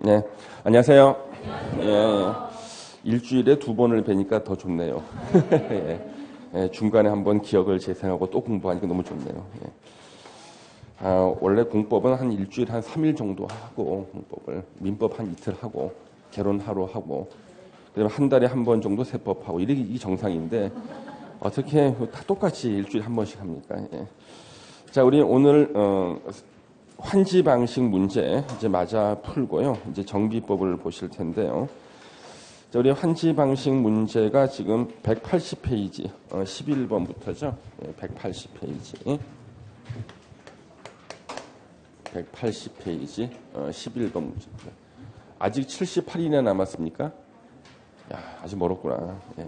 네, 안녕하세요. 예, 일주일에 2번을 뵈니까 더 좋네요. 예, 예, 중간에 한번 기억을 재생하고 또 공부하니까 너무 좋네요. 예. 원래 공법은 한 일주일에 한 3일 정도 하고, 공법을 민법 한 이틀 하고, 개론 하루 하고, 그다음에 한 달에 한 번 정도 세법하고 이게 정상인데 어떻게 다 똑같이 일주일에 한 번씩 합니까? 예. 자, 우리 오늘 환지 방식 문제 이제 맞아 풀고요. 이제 정비법을 보실 텐데요. 자, 우리 환지 방식 문제가 지금 180페이지, 11번부터죠. 180페이지. 180페이지, 11번 문제입니다. 아직 78이나 남았습니까? 야, 아직 멀었구나. 예.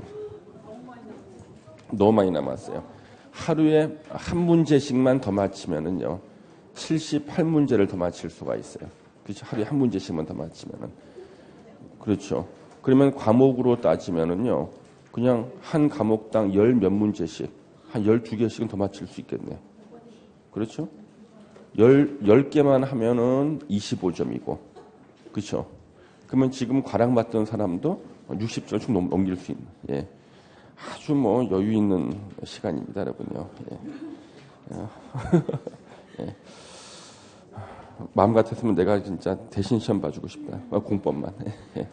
너무 많이 남았어요. 하루에 한 문제씩만 더 맞히면은요. 78문제를 더 맞힐 수가 있어요. 그렇죠? 하루에 한 문제씩만 더 맞히면은. 그렇죠. 그러면 과목으로 따지면은요. 그냥 한 과목당 10몇 문제씩, 한 12개씩은 더 맞힐 수 있겠네요. 그렇죠? 10개만 하면은 25점이고. 그렇죠? 그러면 지금 과락 맞던 사람도 60점 쭉 넘길 수 있는, 예. 아주 여유 있는 시간입니다, 여러분요. 예. 예. 마음 같았으면 내가 진짜 대신 시험 봐주고 싶다. 공법만. 예.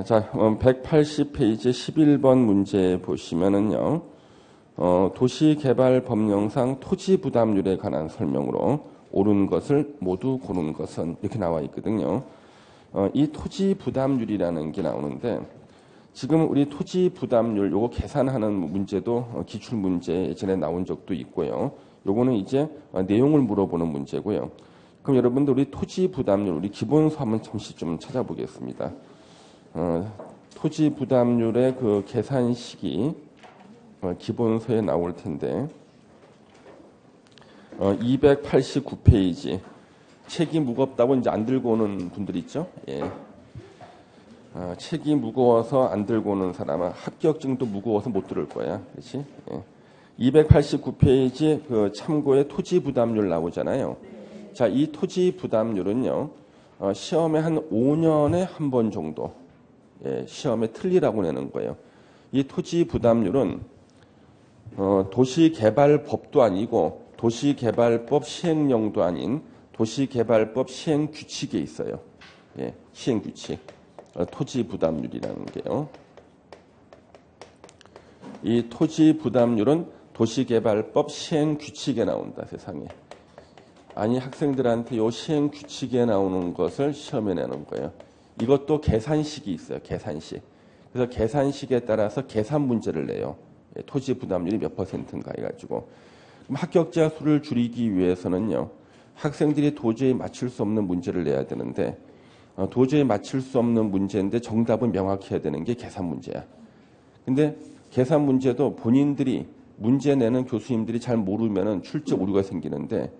자, 180페이지 11번 문제 보시면은요, 도시개발법령상 토지부담률에 관한 설명으로 옳은 것을 모두 고른 것은 이렇게 나와 있거든요. 이 토지부담률이라는 게 나오는데, 지금 우리 토지부담률 요거 계산하는 문제도 기출문제 예전에 나온 적도 있고요. 요거는 이제 내용을 물어보는 문제고요. 그럼 여러분들 우리 토지부담률, 우리 기본서 한번 잠시 좀 찾아보겠습니다. 토지부담률의 그 계산식이 기본서에 나올 텐데 289페이지 책이 무겁다고 이제 안 들고 오는 분들 있죠? 예. 책이 무거워서 안 들고 오는 사람은 합격증도 무거워서 못 들을 거야. 그렇지? 예. 289페이지 그 참고의 토지 부담률 나오잖아요. 자, 이 토지 부담률은요. 시험에 한 5년에 한 번 정도 시험에 틀리라고 내는 거예요. 이 토지 부담률은 도시개발법도 아니고 도시개발법 시행령도 아닌 도시개발법 시행규칙에 있어요. 예, 시행규칙. 토지 부담률이라는 게요. 이 토지 부담률은 도시개발법 시행규칙에 나온다, 세상에. 아니, 학생들한테 이 시행규칙에 나오는 것을 시험에 내는 거예요. 이것도 계산식이 있어요, 계산식. 그래서 계산식에 따라서 계산 문제를 내요. 토지 부담률이 몇 %인가 해가지고. 그럼 합격자 수를 줄이기 위해서는요, 학생들이 도저히 맞출 수 없는 문제를 내야 되는데, 도저히 맞출 수 없는 문제인데 정답은 명확해야 되는 게 계산 문제야. 근데 계산 문제도 본인들이 문제 내는 교수님들이 잘 모르면은 출제 오류가 생기는데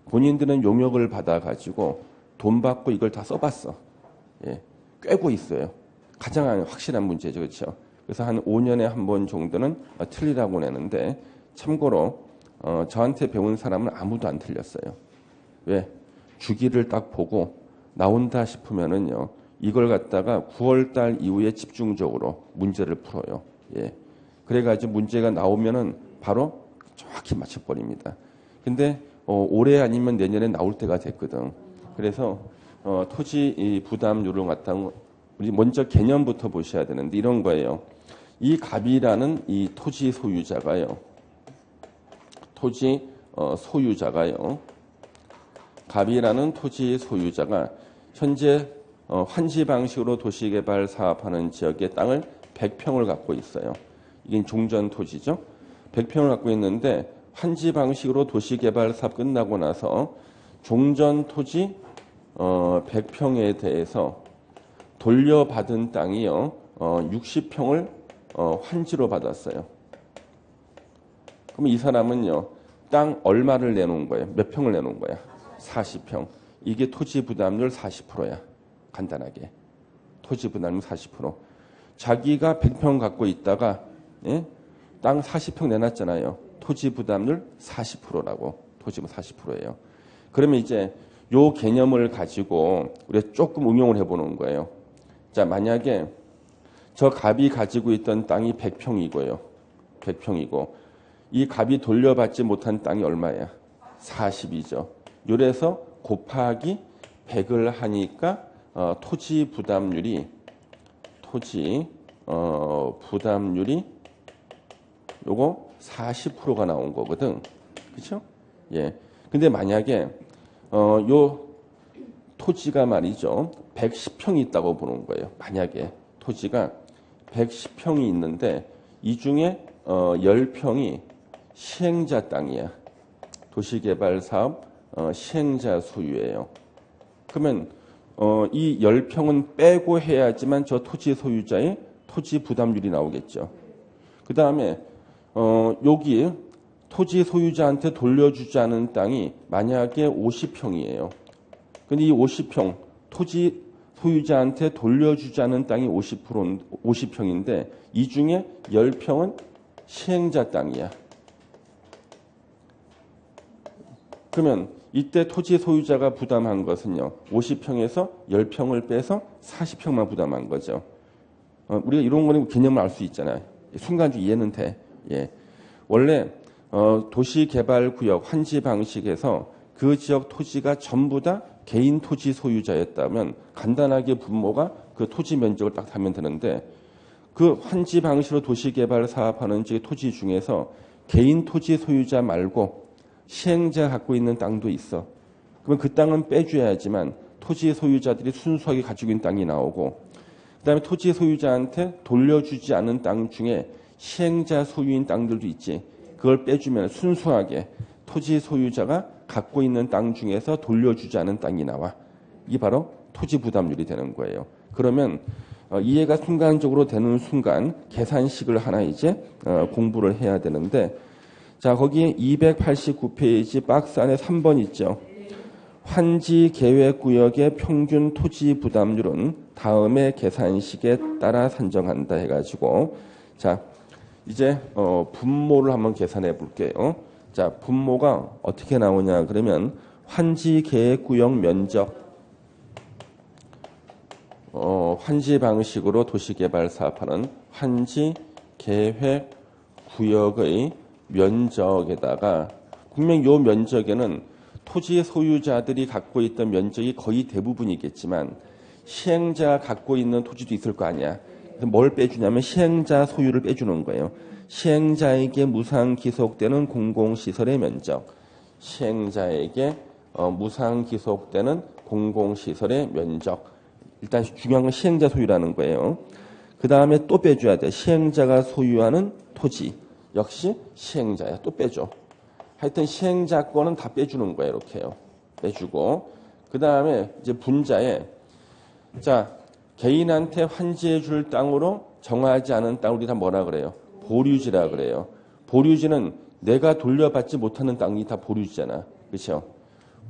본인들은 용역을 받아가지고 돈 받고 이걸 다 써봤어. 예, 꿰고 있어요. 가장 확실한 문제죠, 그렇죠? 그래서 한 5년에 한 번 정도는 틀리라고 내는데 참고로 저한테 배운 사람은 아무도 안 틀렸어요. 왜? 주기를 딱 보고 나온다 싶으면은요, 이걸 갖다가 9월달 이후에 집중적으로 문제를 풀어요. 예. 그래가지고 문제가 나오면은 바로 정확히 맞춰버립니다. 근데, 올해 아니면 내년에 나올 때가 됐거든. 그래서, 토지 부담률을 갖다가 우리 먼저 개념부터 보셔야 되는데 이런 거예요. 이 갑이라는 이 토지 소유자가요. 갑이라는 토지 소유자가 현재 환지 방식으로 도시개발 사업하는 지역의 땅을 100평을 갖고 있어요. 이게 종전 토지죠. 100평을 갖고 있는데 환지 방식으로 도시개발 사업 끝나고 나서 종전 토지 100평에 대해서 돌려받은 땅이요. 60평을 환지로 받았어요. 그럼 이 사람은요. 땅 얼마를 내놓은 거예요? 몇 평을 내놓은 거야? 40평. 이게 토지 부담률 40%야. 간단하게. 토지 부담률 40%. 자기가 100평 갖고 있다가 땅 40평 내놨잖아요. 토지 부담률 40%라고. 토지 40%예요. 그러면 이제 요 개념을 가지고 우리가 조금 응용을 해보는 거예요. 자, 만약에 저 갑이 가지고 있던 땅이 100평이고요. 100평이고 이 갑이 돌려받지 못한 땅이 얼마야? 40이죠. 요래서 곱하기 100을 하니까 토지 부담률이 요거 40%가 나온 거거든. 그렇죠? 예. 근데 만약에 요 토지가 말이죠. 110평이 있다고 보는 거예요. 만약에 토지가 110평이 있는데 이 중에 10평이 시행자 땅이야. 도시개발사업 시행자 소유예요. 그러면 이 10평은 빼고 해야지만 저 토지 소유자의 토지 부담률이 나오겠죠. 그 다음에 여기 토지 소유자한테 돌려주지 않은 땅이 만약에 50평이에요. 근데 이 50평 토지 소유자한테 돌려주지 않은 땅이 50평인데 이 중에 10평은 시행자 땅이야. 그러면 이때 토지 소유자가 부담한 것은요. 50평에서 10평을 빼서 40평만 부담한 거죠. 우리가 이런 거는 개념을 알 수 있잖아요. 순간적으로 이해는 돼. 예. 원래 도시개발구역 환지 방식에서 그 지역 토지가 전부 다 개인 토지 소유자였다면 간단하게 분모가 그 토지 면적을 딱 하면 되는데 그 환지 방식으로 도시개발 사업하는 지역 토지 중에서 개인 토지 소유자 말고 시행자 갖고 있는 땅도 있어. 그러면 그 땅은 빼줘야지만 토지 소유자들이 순수하게 가지고 있는 땅이 나오고 그다음에 토지 소유자한테 돌려주지 않은 땅 중에 시행자 소유인 땅들도 있지. 그걸 빼주면 순수하게 토지 소유자가 갖고 있는 땅 중에서 돌려주지 않은 땅이 나와. 이게 바로 토지 부담률이 되는 거예요. 그러면 이해가 순간적으로 되는 순간 계산식을 하나 이제 공부를 해야 되는데 자 거기에 289페이지 박스 안에 3번 있죠. 환지 계획구역의 평균 토지 부담률은 다음의 계산식에 따라 산정한다 해가지고 자 이제 분모를 한번 계산해 볼게요. 자 분모가 어떻게 나오냐 그러면 환지 계획구역 면적 환지 방식으로 도시개발 사업하는 환지 계획구역의 면적에다가 분명 요 면적에는 토지 소유자들이 갖고 있던 면적이 거의 대부분이겠지만 시행자가 갖고 있는 토지도 있을 거 아니야. 그래서 뭘 빼주냐면 시행자 소유를 빼주는 거예요. 시행자에게 무상 기속되는 공공시설의 면적. 시행자에게 무상 기속되는 공공시설의 면적. 일단 중요한 건 시행자 소유라는 거예요. 그 다음에 또 빼줘야 돼. 시행자가 소유하는 토지. 역시 시행자야. 또 빼줘. 하여튼 시행자 거는 다 빼주는 거예요. 이렇게요. 빼주고. 그 다음에 이제 분자에 자 개인한테 환지해 줄 땅으로 정하지 않은 땅 우리 다 뭐라 그래요? 보류지라 그래요. 보류지는 내가 돌려받지 못하는 땅이 다 보류지잖아. 그렇죠?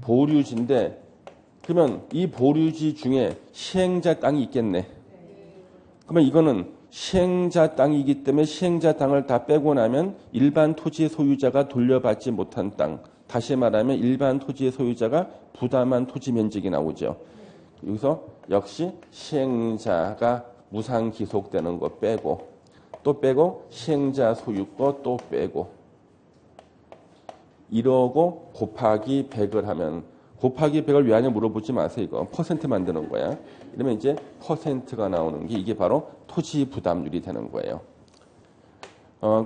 보류지인데 그러면 이 보류지 중에 시행자 땅이 있겠네. 그러면 이거는 시행자 땅이기 때문에 시행자 땅을 다 빼고 나면 일반 토지 소유자가 돌려받지 못한 땅. 다시 말하면 일반 토지 소유자가 부담한 토지 면적이 나오죠. 여기서 역시 시행자가 무상 기속되는 거 빼고 또 빼고 시행자 소유 거 또 빼고 이러고 곱하기 100을 하면 곱하기 100을 왜 하냐 물어보지 마세요. 이거 퍼센트 만드는 거야. 이러면 이제 퍼센트가 나오는 게 이게 바로 토지 부담률이 되는 거예요.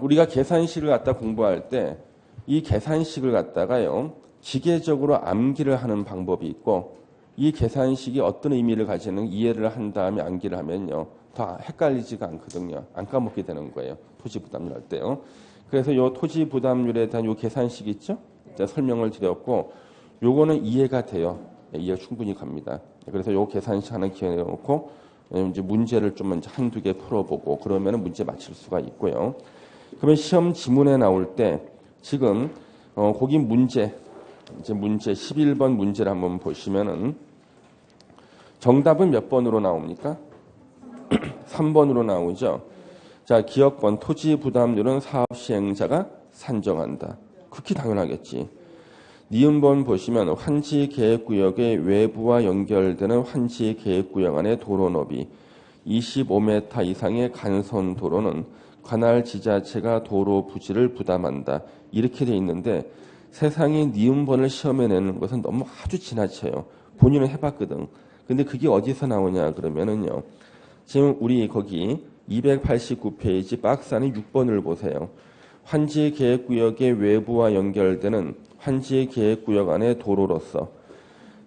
우리가 계산식을 갖다 공부할 때 이 계산식을 갖다가요 기계적으로 암기를 하는 방법이 있고 이 계산식이 어떤 의미를 가지는 이해를 한 다음에 암기를 하면요 더 헷갈리지가 않거든요. 안 까먹게 되는 거예요. 토지 부담률 할 때요. 그래서 이 토지 부담률에 대한 이 계산식 있죠? 제가 설명을 드렸고 요거는 이해가 돼요. 이해가 충분히 갑니다. 그래서 요 계산식 하나 기억해 놓고 이제 문제를 좀 한두 개 풀어보고 그러면 문제 맞힐 수가 있고요. 그러면 시험 지문에 나올 때 지금 거기 문제 이제 문제 11번 문제를 한번 보시면은 정답은 몇 번으로 나옵니까? 3번으로 나오죠. 자, 기억번 토지 부담률은 사업 시행자가 산정한다. 극히 당연하겠지. 니은번 보시면 환지 계획구역의 외부와 연결되는 환지 계획구역 안의 도로 너비 25m 이상의 간선 도로는 관할 지자체가 도로 부지를 부담한다. 이렇게 돼 있는데 세상에 니은번을 시험에 내는 것은 너무 아주 지나쳐요. 본인은 해봤거든. 근데 그게 어디서 나오냐 그러면은요. 지금 우리 거기 289페이지 박스 안에 6번을 보세요. 환지 계획구역의 외부와 연결되는 환지 계획구역 안의 도로로서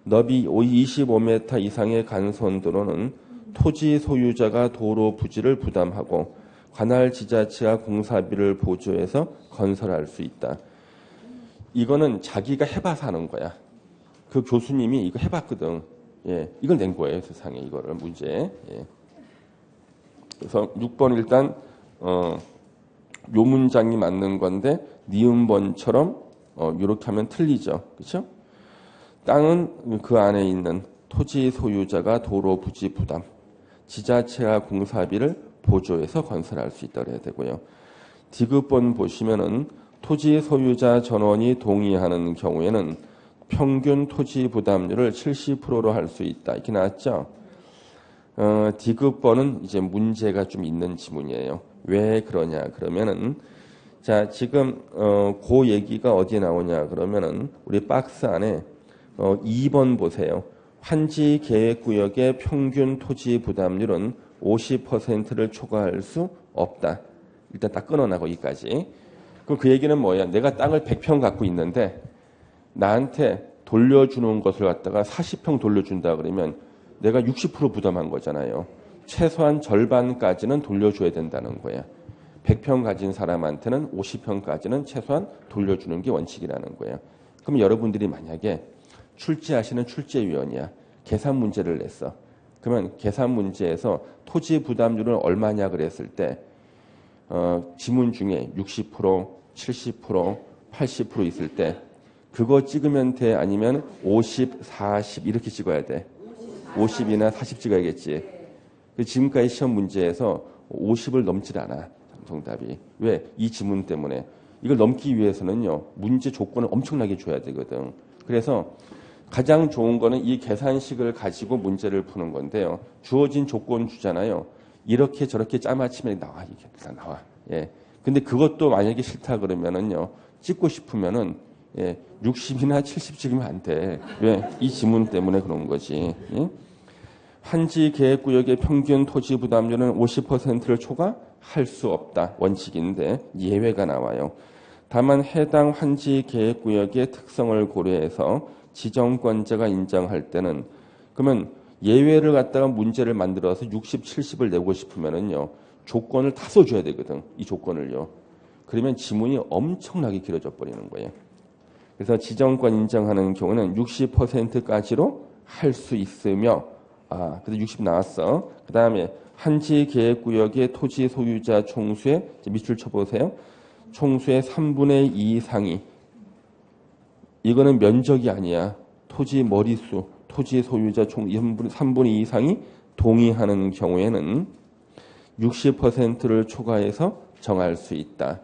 너비 25m 이상의 간선도로는 토지 소유자가 도로 부지를 부담하고 관할 지자체가 공사비를 보조해서 건설할 수 있다. 이거는 자기가 해봐서 하는 거야. 그 교수님이 이거 해봤거든. 예, 이걸 낸 거예요, 세상에 이거를 문제. 예. 그래서 6번 일단 요 문장이 맞는 건데 니은번처럼 이렇게 하면 틀리죠, 그렇죠? 땅은 그 안에 있는 토지 소유자가 도로 부지 부담, 지자체가 공사비를 보조해서 건설할 수 있다 그래야 되고요. 디귿번 보시면은 토지 소유자 전원이 동의하는 경우에는 평균 토지 부담률을 70%로 할 수 있다. 이렇게 나왔죠. 디귿번은 이제 문제가 좀 있는 지문이에요. 왜 그러냐 그러면은 자 지금 그 얘기가 어디에 나오냐 그러면은 우리 박스 안에 2번 보세요. 환지 계획구역의 평균 토지 부담률은 50%를 초과할 수 없다. 일단 딱 끊어놔 거기까지. 그럼 그 얘기는 뭐야? 내가 땅을 100평 갖고 있는데 나한테 돌려주는 것을 갖다가 40평 돌려준다 그러면 내가 60% 부담한 거잖아요. 최소한 절반까지는 돌려줘야 된다는 거야. 100평 가진 사람한테는 50평까지는 최소한 돌려주는 게 원칙이라는 거예요. 그럼 여러분들이 만약에 출제하시는 출제위원이야. 계산 문제를 냈어. 그러면 계산 문제에서 토지 부담률은 얼마냐 그랬을 때 지문 중에 60%, 70%, 80% 있을 때 그거 찍으면 돼? 아니면 50, 40 이렇게 찍어야 돼? 50이나 40 찍어야겠지. 지금까지 시험 문제에서 50을 넘질 않아. 정답이. 왜? 이 지문 때문에. 이걸 넘기 위해서는요. 문제 조건을 엄청나게 줘야 되거든. 그래서 가장 좋은 거는 이 계산식을 가지고 문제를 푸는 건데요. 주어진 조건 주잖아요. 이렇게 저렇게 짜맞추면 나와. 이게 나와. 예. 근데 그것도 만약에 싫다 그러면은요. 찍고 싶으면은 60이나 70 찍으면 안 돼. 왜? 이 지문 때문에 그런 거지. 예? 환지 계획구역의 평균 토지 부담률은 50%를 초과할 수 없다. 원칙인데 예외가 나와요. 다만 해당 환지 계획구역의 특성을 고려해서 지정권자가 인정할 때는 그러면 예외를 갖다가 문제를 만들어서 60, 70을 내고 싶으면은요. 조건을 다 써줘야 되거든. 이 조건을요. 그러면 지문이 엄청나게 길어져 버리는 거예요. 그래서 지정권 인정하는 경우는 60%까지로 할 수 있으며 그래서 60 나왔어. 그 다음에 한지 계획구역의 토지 소유자 총수의 밑줄 쳐보세요. 총수의 3분의 2 이상이 이거는 면적이 아니야. 토지 머리수, 토지 소유자 총 3분의 2 이상이 동의하는 경우에는 60%를 초과해서 정할 수 있다.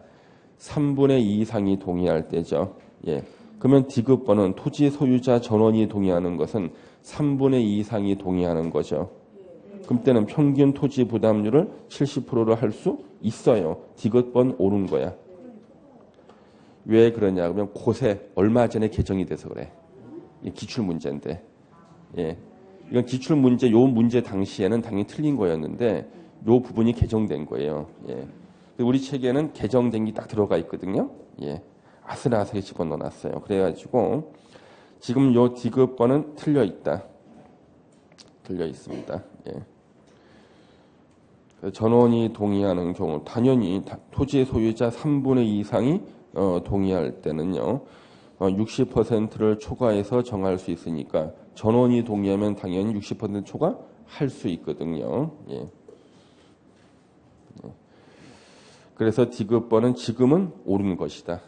3분의 2 이상이 동의할 때죠. 예. 그러면 디귿번은 토지 소유자 전원이 동의하는 것은 3분의 2 이상이 동의하는 거죠. 그럼 때는 평균 토지 부담률을 70%로 할 수 있어요. 디귿번 옳은 거야. 왜 그러냐 그러면 곳에 얼마 전에 개정이 돼서 그래. 기출 문제인데. 예. 이건 기출 문제 요 문제 당시에는 당연히 틀린 거였는데 요 부분이 개정된 거예요. 예. 우리 책에는 개정된 게 딱 들어가 있거든요. 예. 아슬아슬하게 집어넣어놨어요. 그래가지고 지금 요 디귿번은 틀려 있다. 틀려 있습니다. 예. 전원이 동의하는 경우 당연히 토지 소유자 3분의 2 이상이 동의할 때는요. 60%를 초과해서 정할 수 있으니까 전원이 동의하면 당연히 60% 초과할 수 있거든요. 예. 그래서 디귿번은 지금은 옳은 것이다.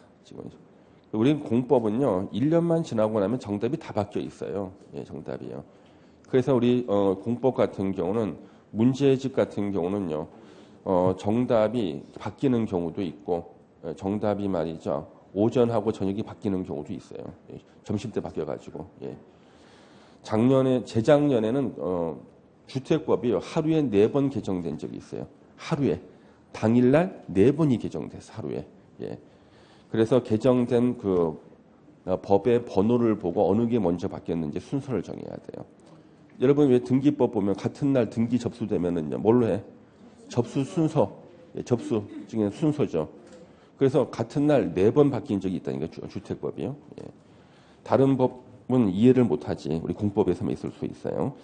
우리 공법은요. 1년만 지나고 나면 정답이 다 바뀌어 있어요. 예, 정답이요. 그래서 우리 공법 같은 경우는 문제집 같은 경우는요. 정답이 바뀌는 경우도 있고 정답이 말이죠. 오전하고 저녁이 바뀌는 경우도 있어요. 예, 점심때 바뀌어가지고. 예. 작년에 재작년에는 주택법이 하루에 4번 개정된 적이 있어요. 하루에 당일날 4번이 개정돼서 하루에. 예. 그래서 개정된 그 법의 번호를 보고 어느 게 먼저 바뀌었는지 순서를 정해야 돼요. 여러분 왜 등기법 보면 같은 날 등기 접수되면은요 뭘로 해? 접수 순서. 예, 접수 중에 순서죠. 그래서 같은 날 4번 바뀐 적이 있다니까 주택법이요. 예. 다른 법은 이해를 못하지. 우리 공법에서만 있을 수 있어요.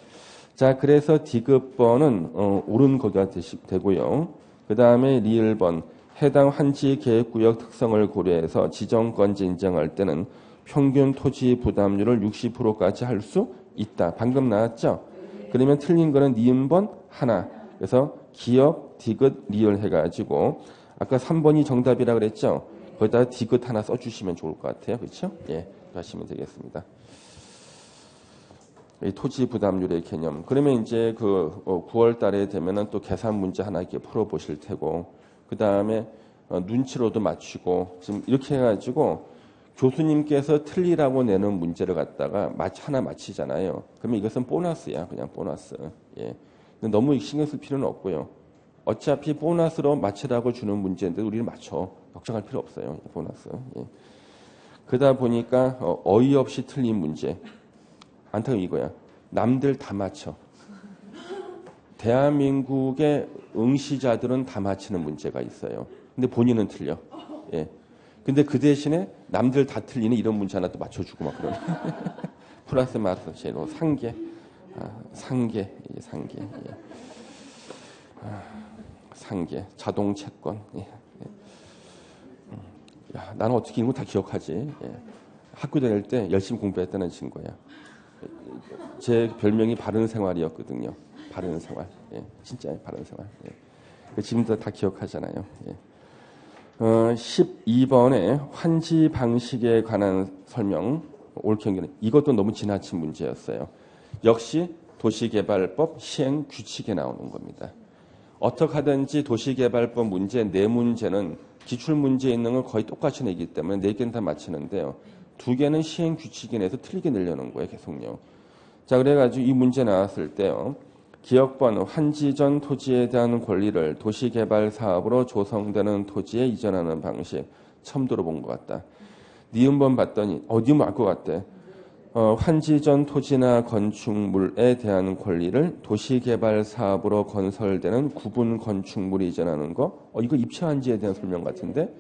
자, 그래서 디귿번은 옳은 거가 되고요. 그 다음에 리을번 해당 환지 계획구역 특성을 고려해서 지정권지 인정할 때는 평균 토지 부담률을 60%까지 할 수 있다. 방금 나왔죠? 그러면 틀린 거는 니은번 하나. 그래서 기역, 디귿, 리을 해가지고 아까 3번이 정답이라 그랬죠? 거기다 디귿 하나 써주시면 좋을 것 같아요. 그렇죠? 예, 하시면 되겠습니다. 이 토지 부담률의 개념. 그러면 이제 그 9월 달에 되면은 또 계산 문제 하나 이렇게 풀어보실 테고, 그 다음에 눈치로도 맞추고, 지금 이렇게 해가지고 교수님께서 틀리라고 내는 문제를 갖다가 하나 맞히잖아요. 그러면 이것은 보너스야, 그냥 보너스. 예. 근데 너무 신경 쓸 필요는 없고요. 어차피 보너스로 맞추라고 주는 문제인데 우리는 맞춰. 걱정할 필요 없어요. 보너스. 예. 그러다 보니까 어이없이 틀린 문제. 안타까운 이거야. 남들 다 맞춰. 대한민국의 응시자들은 다 맞히는 문제가 있어요. 근데 본인은 틀려. 예. 근데 그 대신에 남들 다 틀리는 이런 문제 하나 또 맞춰주고 막 그러네. 플러스 마이너스 제로 상계. 상계. 이게 상계. 예. 상계. 자동 채권. 예. 야, 나는 어떻게 이런 거 다 기억하지? 예. 학교 다닐 때 열심히 공부했다는 친구야. 제 별명이 바른 생활이었거든요. 바른 생활. 예. 진짜 바른 생활. 예. 지금도 다 기억하잖아요. 예. 12번에 환지 방식에 관한 설명, 옳게는 이것도 너무 지나친 문제였어요. 역시 도시개발법 시행 규칙에 나오는 겁니다. 어떻게 하든지 도시개발법 문제 4문제는 기출문제에 있는 걸 거의 똑같이 내기 때문에 4개는 다 맞히는데요. 2개는 시행 규칙에 내서 틀리게 내려는 거예요. 계속요. 자, 그래가지고 이 문제 나왔을 때요. 기역번 환지 전 토지에 대한 권리를 도시개발 사업으로 조성되는 토지에 이전하는 방식. 처음 들어본 것 같다. 니은번 봤더니 어디면 알 것 같대. 환지 전 토지나 건축물에 대한 권리를 도시개발 사업으로 건설되는 구분 건축물에 이전하는 거. 이거 입체한지에 대한 설명 같은데.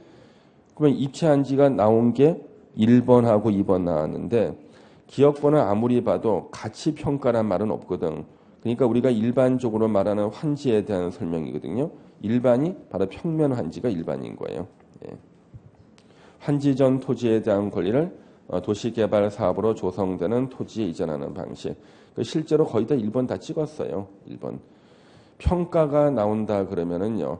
그러면 입체한지가 나온 게 1번하고 2번 나왔는데 기역번은 아무리 봐도 가치 평가란 말은 없거든. 그러니까 우리가 일반적으로 말하는 환지에 대한 설명이거든요. 일반이 바로 평면 환지가 일반인 거예요. 예. 환지 전 토지에 대한 권리를 도시개발 사업으로 조성되는 토지에 이전하는 방식. 실제로 거의 다 1번 다 찍었어요. 1번. 평가가 나온다 그러면은요.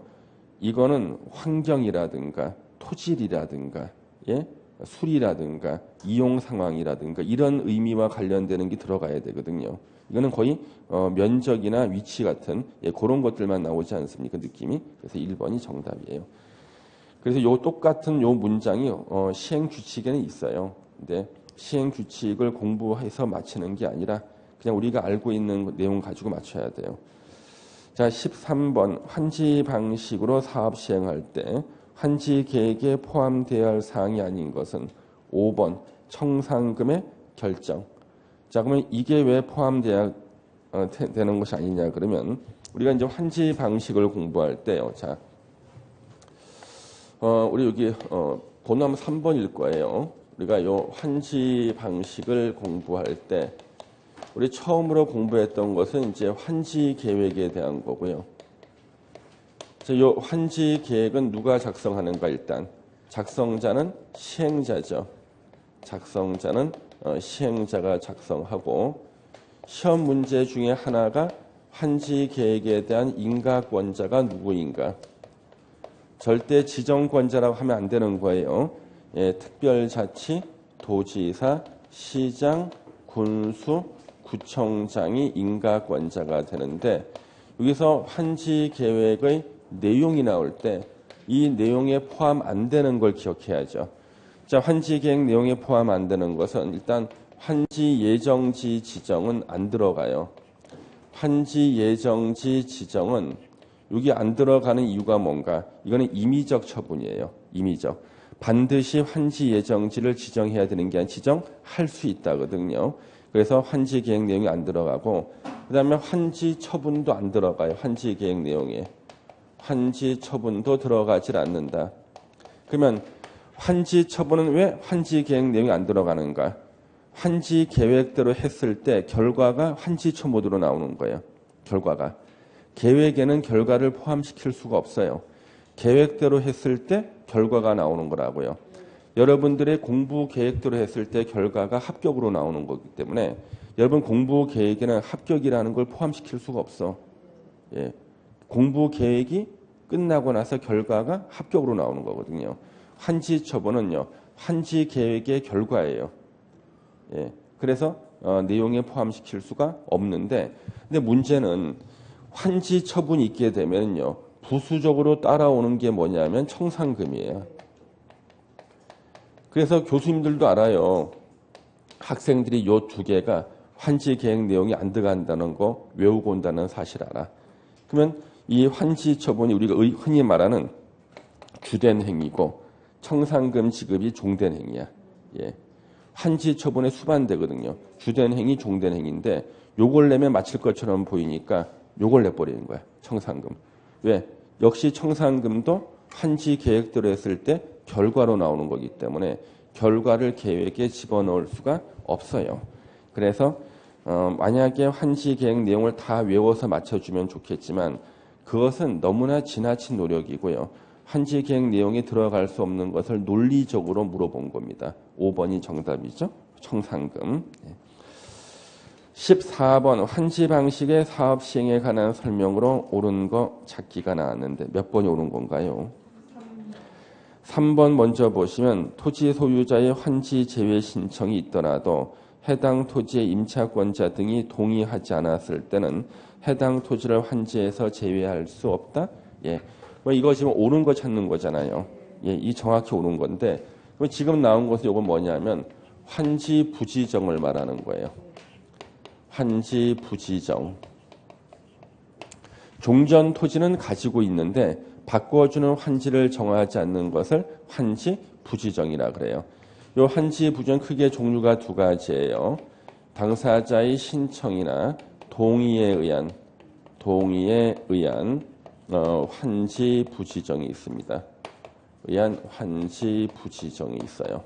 이거는 환경이라든가 토질이라든가 예? 수리라든가 이용 상황이라든가 이런 의미와 관련되는 게 들어가야 되거든요. 이거는 거의 면적이나 위치 같은 그런 것들만 나오지 않습니까? 느낌이. 그래서 1번이 정답이에요. 그래서 요 똑같은 요 문장이 시행 규칙에는 있어요. 근데 시행 규칙을 공부해서 맞히는 게 아니라 그냥 우리가 알고 있는 내용 가지고 맞춰야 돼요. 자, 13번 환지 방식으로 사업 시행할 때 환지 계획에 포함되어야 할 사항이 아닌 것은 5번 청산금의 결정. 자, 그러면 이게 왜 포함돼야 되는 것이 아니냐 그러면 우리가 이제 환지 방식을 공부할 때요. 자, 우리 여기 번호하면 3번일 거예요. 우리가 요 환지 방식을 공부할 때 우리 처음으로 공부했던 것은 이제 환지 계획에 대한 거고요. 요 환지 계획은 누가 작성하는가 일단 작성자는 시행자죠. 작성자는 시행자가 작성하고 시험 문제 중에 하나가 환지 계획에 대한 인가권자가 누구인가. 절대 지정권자라고 하면 안 되는 거예요. 예, 특별자치, 도지사, 시장, 군수, 구청장이 인가권자가 되는데 여기서 환지 계획의 내용이 나올 때 이 내용에 포함 안 되는 걸 기억해야죠. 자, 환지 계획 내용에 포함 안 되는 것은 일단 환지 예정지 지정은 안 들어가요. 환지 예정지 지정은 여기 안 들어가는 이유가 뭔가? 이거는 임의적 처분이에요. 임의적. 반드시 환지 예정지를 지정해야 되는 게 아니라 지정할 수 있다거든요. 그래서 환지 계획 내용이 안 들어가고, 그 다음에 환지 처분도 안 들어가요. 환지 계획 내용에. 환지 처분도 들어가질 않는다. 그러면 환지 처분은 왜 환지 계획 내용이 안 들어가는가? 환지 계획대로 했을 때 결과가 환지초 모드로 나오는 거예요. 결과가. 계획에는 결과를 포함시킬 수가 없어요. 계획대로 했을 때 결과가 나오는 거라고요. 여러분들의 공부 계획대로 했을 때 결과가 합격으로 나오는 거기 때문에 여러분 공부 계획에는 합격이라는 걸 포함시킬 수가 없어. 예. 공부 계획이 끝나고 나서 결과가 합격으로 나오는 거거든요. 환지 처분은요. 환지 계획의 결과예요. 예. 그래서 내용에 포함시킬 수가 없는데, 근데 문제는 환지 처분이 있게 되면요. 부수적으로 따라오는 게 뭐냐면 청산금이에요. 그래서 교수님들도 알아요. 학생들이 요 두 개가 환지 계획 내용이 안 들어간다는 거 외우고 온다는 사실 알아. 그러면 이 환지 처분이 우리가 흔히 말하는 주된 행위고 청산금 지급이 종된 행위야. 예. 환지 처분에 수반되거든요. 주된 행위, 종된 행위인데 요걸 내면 맞힐 것처럼 보이니까 요걸 내버리는 거야. 청산금. 왜? 역시 청산금도 환지 계획대로 했을 때 결과로 나오는 거기 때문에 결과를 계획에 집어넣을 수가 없어요. 그래서 만약에 환지 계획 내용을 다 외워서 맞춰주면 좋겠지만 그것은 너무나 지나친 노력이고요. 환지 계획 내용이 들어갈 수 없는 것을 논리적으로 물어본 겁니다. 5번이 정답이죠. 청산금. 14번 환지 방식의 사업 시행에 관한 설명으로 옳은 거 찾기가 나왔는데 몇 번이 옳은 건가요? 3번 먼저 보시면 토지 소유자의 환지 제외 신청이 있더라도 해당 토지의 임차권자 등이 동의하지 않았을 때는 해당 토지를 환지에서 제외할 수 없다. 예, 뭐 이거 지금 옳은 거 찾는 거잖아요. 예, 이 정확히 옳은 건데 그럼 지금 나온 것은 이건 뭐냐면 환지 부지정을 말하는 거예요. 환지 부지정. 종전 토지는 가지고 있는데 바꿔주는 환지를 정하지 않는 것을 환지 부지정이라 그래요. 이 환지 부지정 크게 종류가 두 가지예요. 당사자의 신청이나 동의에 의한 환지 부지정이 있습니다. 의한 환지 부지정이 있어요.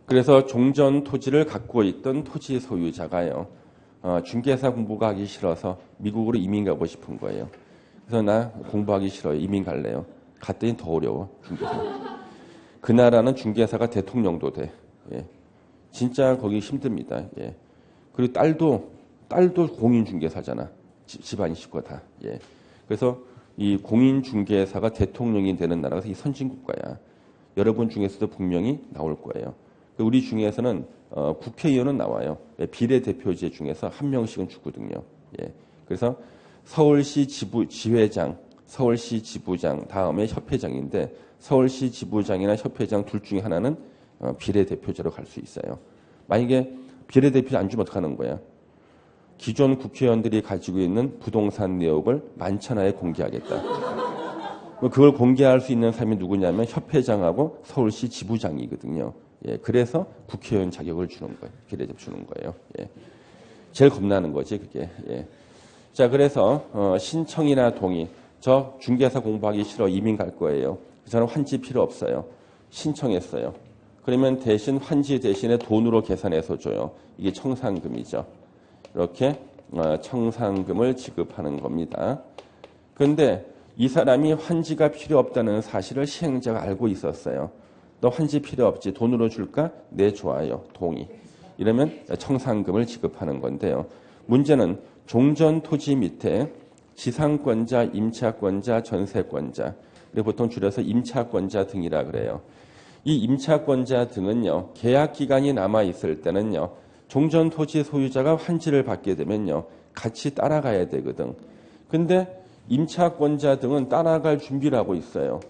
그래서 종전 토지를 갖고 있던 토지 소유자가요. 중개사 공부가 하기 싫어서 미국으로 이민 가고 싶은 거예요. 그래서 나 공부하기 싫어요. 이민 갈래요. 갔더니 더 어려워. 중개사. 그 나라는 중개사가 대통령도 돼. 예. 진짜 거기 힘듭니다. 예. 그리고 딸도 공인 중개사잖아. 집안 식구 다. 예. 그래서 이 공인 중개사가 대통령이 되는 나라가 이 선진국가야. 여러분 중에서도 분명히 나올 거예요. 우리 중에서는 국회의원은 나와요. 비례대표제 중에서 한 명씩은 주거든요. 예. 그래서 서울시 지회장, 서울시 지부장 다음에 협회장인데 서울시 지부장이나 협회장 둘 중에 하나는 비례대표제로 갈 수 있어요. 만약에 비례대표 안 주면 어떡하는 거야? 기존 국회의원들이 가지고 있는 부동산 내역을 만천하에 공개하겠다. 그걸 공개할 수 있는 사람이 누구냐면 협회장하고 서울시 지부장이거든요. 예, 그래서 국회의원 자격을 주는 거예요. 비례대표 주는 거예요. 예. 제일 겁나는 거지, 그게. 예. 자, 그래서 신청이나 동의. 저 중개사 공부하기 싫어 이민 갈 거예요. 저는 환지 필요 없어요. 신청했어요. 그러면 대신 환지 대신에 돈으로 계산해서 줘요. 이게 청산금이죠. 이렇게 청산금을 지급하는 겁니다. 그런데 이 사람이 환지가 필요 없다는 사실을 시행자가 알고 있었어요. 너 환지 필요 없지? 돈으로 줄까? 네, 좋아요. 동의. 이러면 청산금을 지급하는 건데요. 문제는 종전 토지 밑에 지상권자, 임차권자, 전세권자, 그리고 보통 줄여서 임차권자 등이라 그래요. 이 임차권자 등은요, 계약 기간이 남아 있을 때는요, 종전 토지 소유자가 환지를 받게 되면요, 같이 따라가야 되거든. 근데 임차권자 등은 따라갈 준비를 하고 있어요.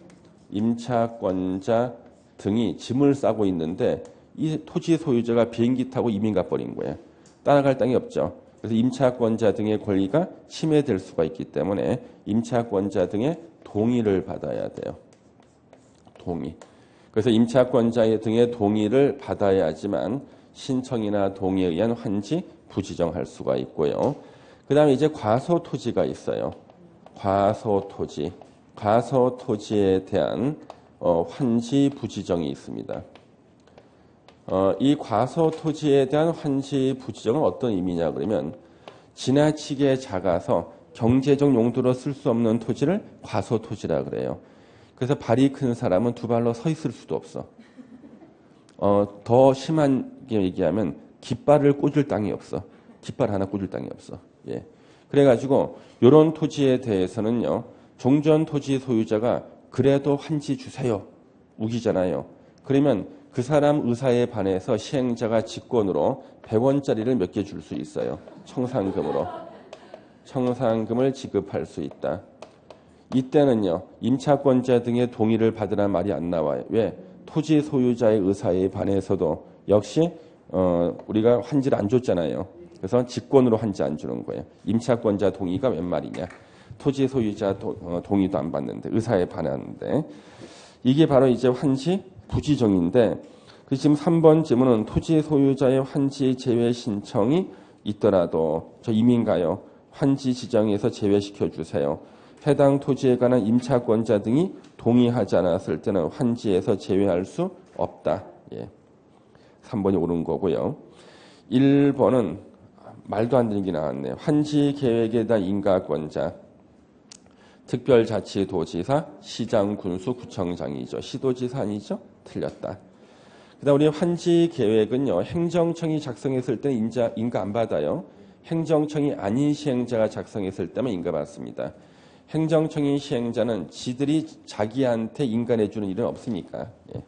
임차권자 등이 짐을 싸고 있는데 이 토지 소유자가 비행기 타고 이민 가버린 거예요. 따라갈 땅이 없죠. 그래서 임차권자 등의 권리가 침해될 수가 있기 때문에 임차권자 등의 동의를 받아야 돼요. 동의. 그래서 임차권자 등의 동의를 받아야지만 신청이나 동의에 의한 환지 부지정할 수가 있고요. 그 다음에 이제 과소토지가 있어요. 과소토지. 과소토지에 대한 환지 부지정이 있습니다. 이 과소토지에 대한 환지 부지정은 어떤 의미냐 그러면 지나치게 작아서 경제적 용도로 쓸 수 없는 토지를 과소토지라 그래요. 그래서 발이 큰 사람은 두 발로 서 있을 수도 없어. 더 심하게 얘기하면 깃발을 꽂을 땅이 없어. 깃발 하나 꽂을 땅이 없어. 예. 그래가지고 이런 토지에 대해서는요. 종전 토지 소유자가 그래도 환지 주세요. 우기잖아요. 그러면 그 사람 의사에 반해서 시행자가 직권으로 100원짜리를 몇 개 줄 수 있어요. 청산금으로. 청산금을 지급할 수 있다. 이때는요. 임차권자 등의 동의를 받으란 말이 안 나와요. 왜? 토지 소유자의 의사에 반해서도 역시 우리가 환지를 안 줬잖아요. 그래서 직권으로 환지 안 주는 거예요. 임차권자 동의가 웬 말이냐. 토지 소유자 동의도 안 받는데 의사에 반하는데 이게 바로 이제 환지 부지정인데 지금 3번 질문은 토지 소유자의 환지 제외 신청이 있더라도 저 이민 가요. 환지 지정에서 제외시켜 주세요. 해당 토지에 관한 임차권자 등이 동의하지 않았을 때는 환지에서 제외할 수 없다. 예. 3번이 옳은 거고요. 1번은 말도 안 되는 게 나왔네요. 환지 계획에 대한 인가권자. 특별자치도지사, 시장, 군수, 구청장이죠. 시도지사 아니죠? 틀렸다. 그다음 우리 환지 계획은요. 행정청이 작성했을 때는 인가 안 받아요. 행정청이 아닌 시행자가 작성했을 때만 인가받습니다. 행정청인 시행자는 지들이 자기한테 인가내주는 일은 없으니까. 예.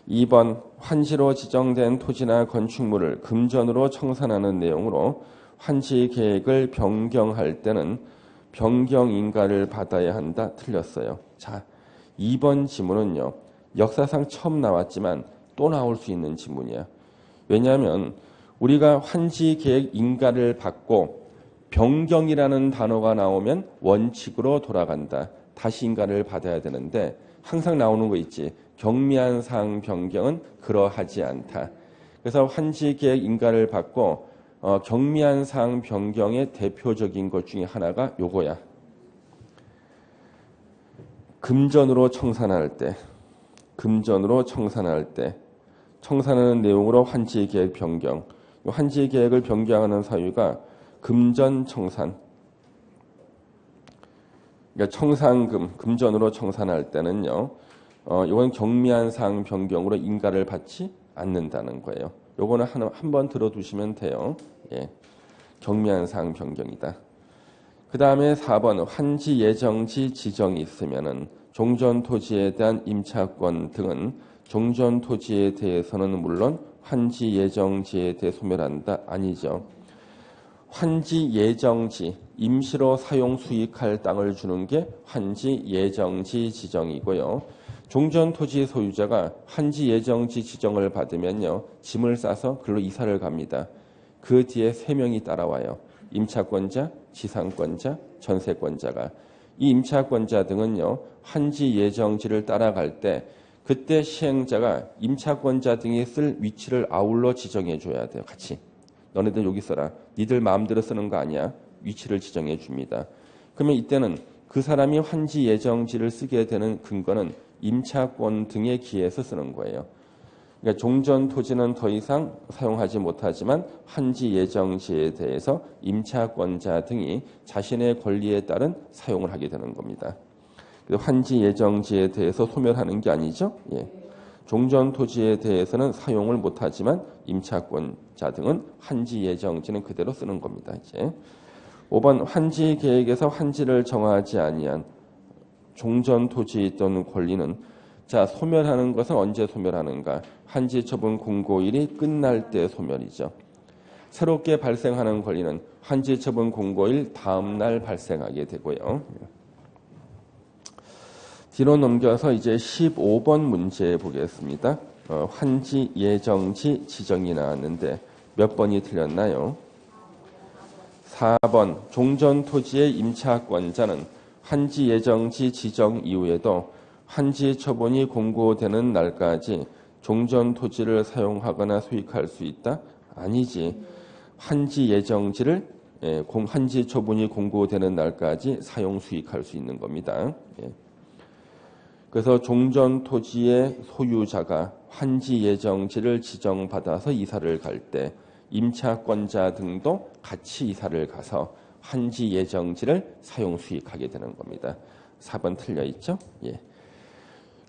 2번 환지로 지정된 토지나 건축물을 금전으로 청산하는 내용으로 환지 계획을 변경할 때는 변경 인가를 받아야 한다. 틀렸어요. 자, 2번 지문은요. 역사상 처음 나왔지만 또 나올 수 있는 지문이야. 왜냐하면 우리가 환지 계획 인가를 받고 변경이라는 단어가 나오면 원칙으로 돌아간다. 다시 인가를 받아야 되는데 항상 나오는 거 있지. 경미한 사항 변경은 그러하지 않다. 그래서 환지 계획 인가를 받고 경미한 사항 변경의 대표적인 것 중에 하나가 요거야. 금전으로 청산할 때, 청산하는 내용으로 환지 계획 변경. 환지 계획을 변경하는 사유가 금전 청산. 그러니까 청산금, 금전으로 청산할 때는요. 이건 경미한 사항 변경으로 인가를 받지 않는다는 거예요. 요거는 한 번 들어두시면 돼요. 예. 경미한 사항 변경이다. 그 다음에 4번 환지 예정지 지정이 있으면은 종전 토지에 대한 임차권 등은 종전 토지에 대해서는 물론 환지 예정지에 대해 소멸한다. 아니죠. 환지 예정지, 임시로 사용 수익할 땅을 주는 게 환지 예정지 지정이고요. 종전 토지 소유자가 환지 예정지 지정을 받으면요. 짐을 싸서 글로 이사를 갑니다. 그 뒤에 3명이 따라와요. 임차권자, 지상권자, 전세권자가. 이 임차권자 등은요. 환지 예정지를 따라갈 때 그때 시행자가 임차권자 등이 쓸 위치를 아울러 지정해 줘야 돼요. 같이. 너네들 여기 써라. 니들 마음대로 쓰는 거 아니야. 위치를 지정해 줍니다. 그러면 이때는 그 사람이 환지 예정지를 쓰게 되는 근거는 임차권 등에 기해서 쓰는 거예요. 그러니까 종전 토지는 더 이상 사용하지 못하지만 환지 예정지에 대해서 임차권자 등이 자신의 권리에 따른 사용을 하게 되는 겁니다. 환지 예정지에 대해서 소멸하는 게 아니죠. 예. 종전 토지에 대해서는 사용을 못하지만 임차권자 등은 환지 예정지는 그대로 쓰는 겁니다. 이제 5번 환지 계획에서 환지를 정하지 아니한 종전 토지에 있던 권리는 자 소멸하는 것은 언제 소멸하는가? 환지 처분 공고일이 끝날 때 소멸이죠. 새롭게 발생하는 권리는 환지 처분 공고일 다음 날 발생하게 되고요. 뒤로 넘겨서 이제 15번 문제 보겠습니다. 환지 예정지 지정이 나왔는데 몇 번이 틀렸나요? 4번 종전 토지의 임차권자는 환지 예정지 지정 이후에도 환지 처분이 공고되는 날까지 종전 토지를 사용하거나 수익할 수 있다? 아니지. 환지 예정지를 환지 처분이 공고되는 날까지 사용 수익할 수 있는 겁니다. 그래서 종전 토지의 소유자가 환지 예정지를 지정받아서 이사를 갈 때 임차권자 등도 같이 이사를 가서 환지 예정지를 사용 수익하게 되는 겁니다. 4번 틀려 있죠? 예.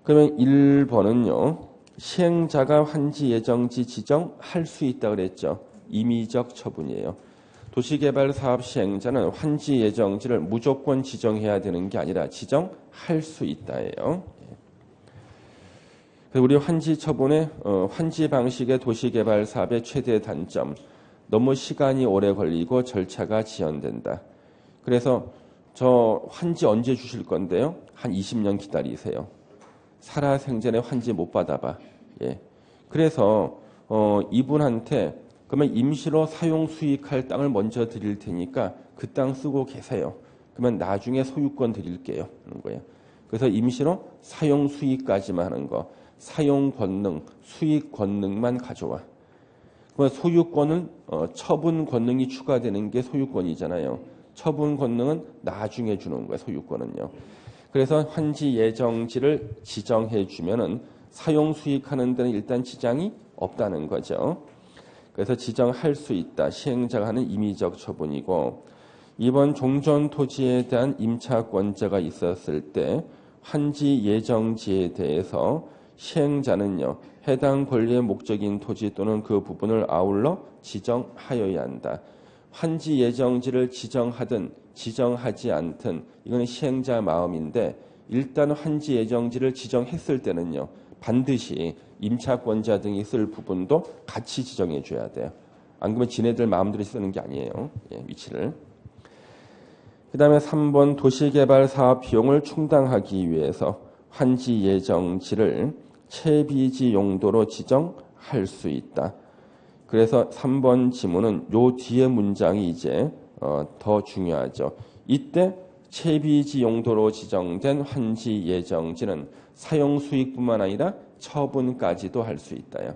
그러면 1번은요. 시행자가 환지 예정지 지정할 수 있다 그랬죠. 임의적 처분이에요. 도시개발 사업 시행자는 환지 예정지를 무조건 지정해야 되는 게 아니라 지정할 수 있다예요. 우리 환지 처분의 환지 방식의 도시개발 사업의 최대 단점, 너무 시간이 오래 걸리고 절차가 지연된다. 그래서 저 환지 언제 주실 건데요? 한 20년 기다리세요. 살아생전에 환지 못 받아봐. 예. 그래서 이분한테 그러면 임시로 사용 수익할 땅을 먼저 드릴 테니까 그 땅 쓰고 계세요. 그러면 나중에 소유권 드릴게요. 하는 거예요. 그래서 임시로 사용 수익까지만 하는 거. 사용 권능, 수익 권능만 가져와. 그러면 소유권은 처분 권능이 추가되는 게 소유권이잖아요. 처분 권능은 나중에 주는 거예요. 소유권은요. 그래서 환지 예정지를 지정해 주면은 사용 수익하는 데는 일단 지장이 없다는 거죠. 그래서 지정할 수 있다. 시행자가 하는 임의적 처분이고, 이번 종전 토지에 대한 임차권자가 있었을 때 환지 예정지에 대해서 시행자는요, 해당 권리의 목적인 토지 또는 그 부분을 아울러 지정하여야 한다. 환지 예정지를 지정하든 지정하지 않든 이건 시행자 마음인데, 일단 환지 예정지를 지정했을 때는요, 반드시 임차권자 등이 쓸 부분도 같이 지정해 줘야 돼요. 안 그러면 지네들 마음대로 쓰는 게 아니에요. 예, 위치를. 그 다음에 3번 도시개발 사업 비용을 충당하기 위해서 환지 예정지를 채비지 용도로 지정할 수 있다. 그래서 3번 지문은 요 뒤에 문장이 이제 더 중요하죠. 이때 채비지 용도로 지정된 환지 예정지는 사용 수익뿐만 아니라 처분까지도 할 수 있다요.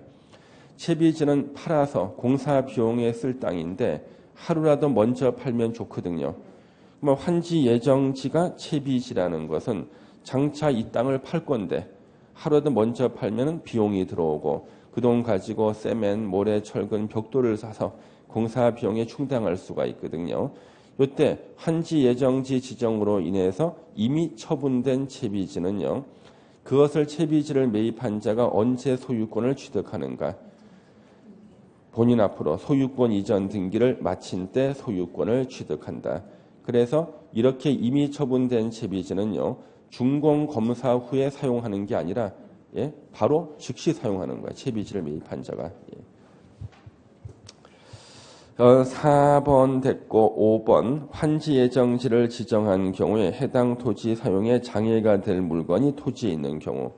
채비지는 팔아서 공사 비용에 쓸 땅인데 하루라도 먼저 팔면 좋거든요. 그럼 환지 예정지가 채비지라는 것은 장차 이 땅을 팔 건데 하루라도 먼저 팔면 비용이 들어오고 그 돈 가지고 세멘, 모래, 철근, 벽돌을 사서 공사 비용에 충당할 수가 있거든요. 이때 환지 예정지 지정으로 인해서 이미 처분된 채비지는요. 그것을 채비지를 매입한 자가 언제 소유권을 취득하는가? 본인 앞으로 소유권 이전 등기를 마친 때 소유권을 취득한다. 그래서 이렇게 이미 처분된 채비지는요. 준공 검사 후에 사용하는 게 아니라 바로 즉시 사용하는 거야. 채비지를 매입한 자가. 4번 됐고 5번 환지 예정지를 지정한 경우에 해당 토지 사용에 장애가 될 물건이 토지에 있는 경우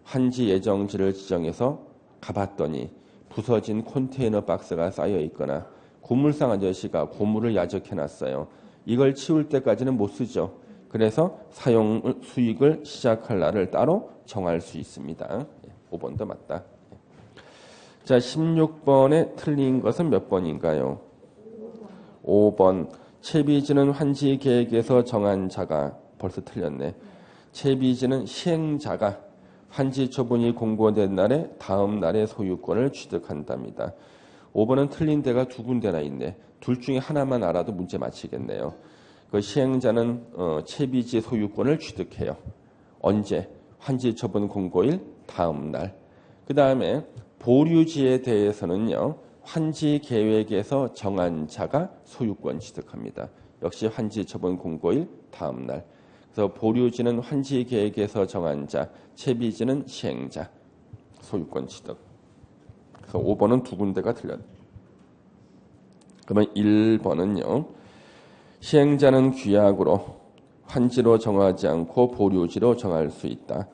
환지 예정지를 지정해서 가봤더니 부서진 컨테이너 박스가 쌓여 있거나 고물상 아저씨가 고물을 야적해놨어요. 이걸 치울 때까지는 못 쓰죠. 그래서 사용 수익을 시작할 날을 따로 정할 수 있습니다. 5번도 맞다. 자, 16번에 틀린 것은 몇 번인가요? 5번. 채비지는 환지 계획에서 정한 자가 벌써 틀렸네. 채비지는 시행자가 환지 처분이 공고된 날에 다음 날에 소유권을 취득한답니다. 5번은 틀린 데가 두 군데나 있네. 둘 중에 하나만 알아도 문제 맞히겠네요. 그 시행자는 채비지 소유권을 취득해요. 언제? 환지 처분 공고일 다음 날. 그 다음에 보류지에 대해서는요. 환지 계획에서 정한 자가 소유권 취득합니다. 역시 환지 처분 공고일 다음 날. 그래서 보류지는 환지 계획에서 정한 자, 채비지는 시행자, 소유권 취득. 그래서 5번은 두 군데가 틀렸네요. 그러면 1번은요. 시행자는 규약으로 환지로 정하지 않고 보류지로 정할 수 있다.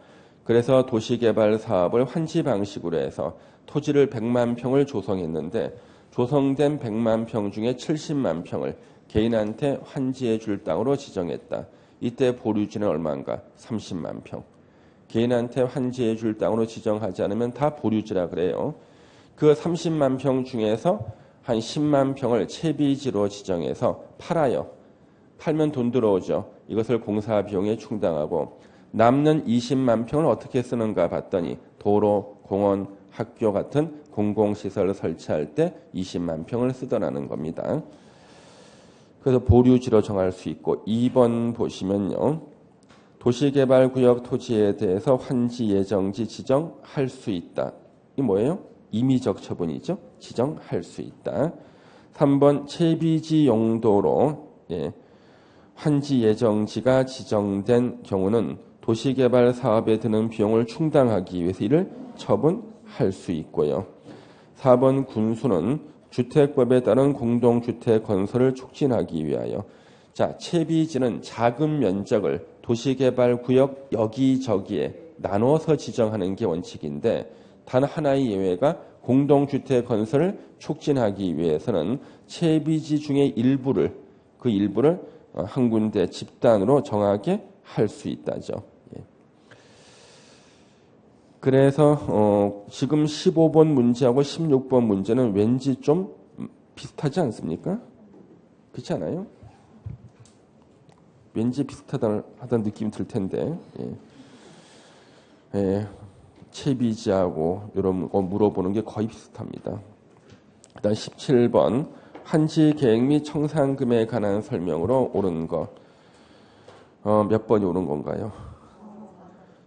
그래서 도시개발 사업을 환지 방식으로 해서 토지를 100만 평을 조성했는데 조성된 100만 평 중에 70만 평을 개인한테 환지해 줄 땅으로 지정했다. 이때 보류지는 얼마인가? 30만 평. 개인한테 환지해 줄 땅으로 지정하지 않으면 다 보류지라 그래요. 그 30만 평 중에서 한 10만 평을 채비지로 지정해서 팔아요. 팔면 돈 들어오죠. 이것을 공사 비용에 충당하고 남는 20만 평을 어떻게 쓰는가 봤더니 도로, 공원, 학교 같은 공공시설을 설치할 때 20만 평을 쓰더라는 겁니다. 그래서 보류지로 정할 수 있고 2번 보시면요. 도시개발구역 토지에 대해서 환지 예정지 지정할 수 있다. 이 뭐예요? 임의적 처분이죠. 지정할 수 있다. 3번 채비지 용도로 환지 예정지가 지정된 경우는 도시개발 사업에 드는 비용을 충당하기 위해서 이를 처분할 수 있고요. 4번 군수는 주택법에 따른 공동주택 건설을 촉진하기 위하여 자, 채비지는 작은 면적을 도시개발구역 여기저기에 나눠서 지정하는 게 원칙인데 단 하나의 예외가 공동주택 건설을 촉진하기 위해서는 채비지 중에 그 일부를 한 군데 집단으로 정하게 할 수 있다죠. 그래서 지금 15번 문제하고 16번 문제는 왠지 좀 비슷하지 않습니까? 그렇지 않아요? 왠지 비슷하다는 느낌이 들 텐데 채비지하고 이런 거 물어보는 게 거의 비슷합니다. 일단 17번 환지 계획 및 청산금에 관한 설명으로 옳은 것 몇 번이 옳은 건가요?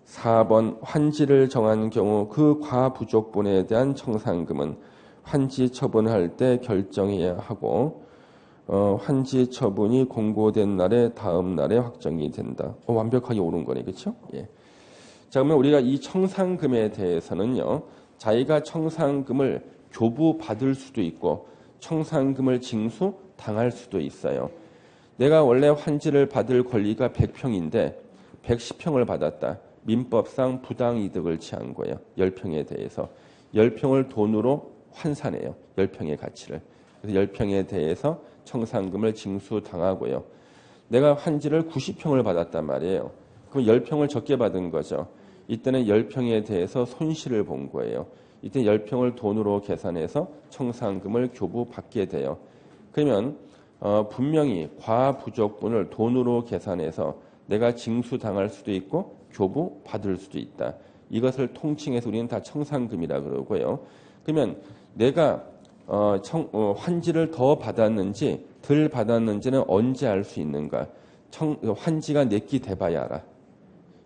4번 환지를 정한 경우 그 과부족분에 대한 청산금은 환지 처분할 때 결정해야 하고 환지 처분이 공고된 날에 다음 날에 확정이 된다. 완벽하게 옳은 거네, 그렇죠? 예. 자, 그러면 우리가 이 청산금에 대해서는요, 자기가 청산금을 교부받을 수도 있고 청산금을 징수 당할 수도 있어요. 내가 원래 환지를 받을 권리가 100평인데 110평을 받았다. 민법상 부당이득을 취한 거예요. 10평에 대해서. 10평을 돈으로 환산해요. 10평의 가치를. 그래서 10평에 대해서 청산금을 징수당하고요. 내가 환지를 90평을 받았단 말이에요. 그럼 10평을 적게 받은 거죠. 이때는 10평에 대해서 손실을 본 거예요. 이때 10평을 돈으로 계산해서 청산금을 교부받게 돼요. 그러면 분명히 과부족분을 돈으로 계산해서 내가 징수당할 수도 있고 교부받을 수도 있다. 이것을 통칭해서 우리는 다 청산금이라 그러고요. 그러면 내가 환지를 더 받았는지 덜 받았는지는 언제 알 수 있는가? 환지가 내기 돼봐야 알아.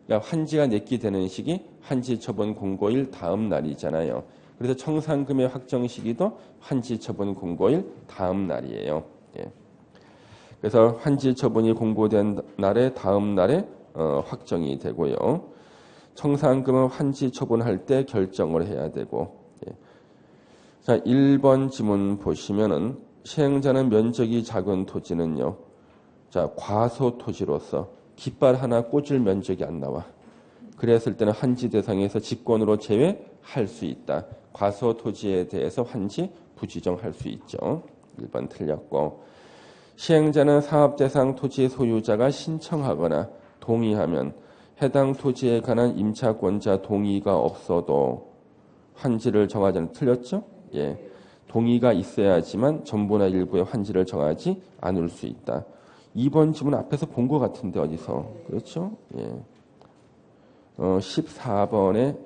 그러니까 환지가 내기 되는 시기 환지 처분 공고일 다음 날이잖아요. 그래서 청산금의 확정 시기도 환지 처분 공고일 다음 날이에요. 예. 그래서 환지 처분이 공고된 날에 다음 날에 확정이 되고요. 청산금은 환지 처분할 때 결정을 해야 되고. 예. 자, 1번 지문 보시면은 시행자는 면적이 작은 토지는요. 자, 과소 토지로서 깃발 하나 꽂을 면적이 안 나와. 그랬을 때는 환지 대상에서 직권으로 제외할 수 있다. 과소 토지에 대해서 환지 부지정할 수 있죠. 1번 틀렸고. 시행자는 사업 대상 토지 소유자가 신청하거나 동의하면 해당 토지에 관한 임차권자 동의가 없어도 환지를 정하지 않는 틀렸죠? 예. 동의가 있어야지만 전부나 일부의 환지를 정하지 않을 수 있다. 2번 지문 앞에서 본 것 같은데 어디서? 그렇죠? 예. 14번에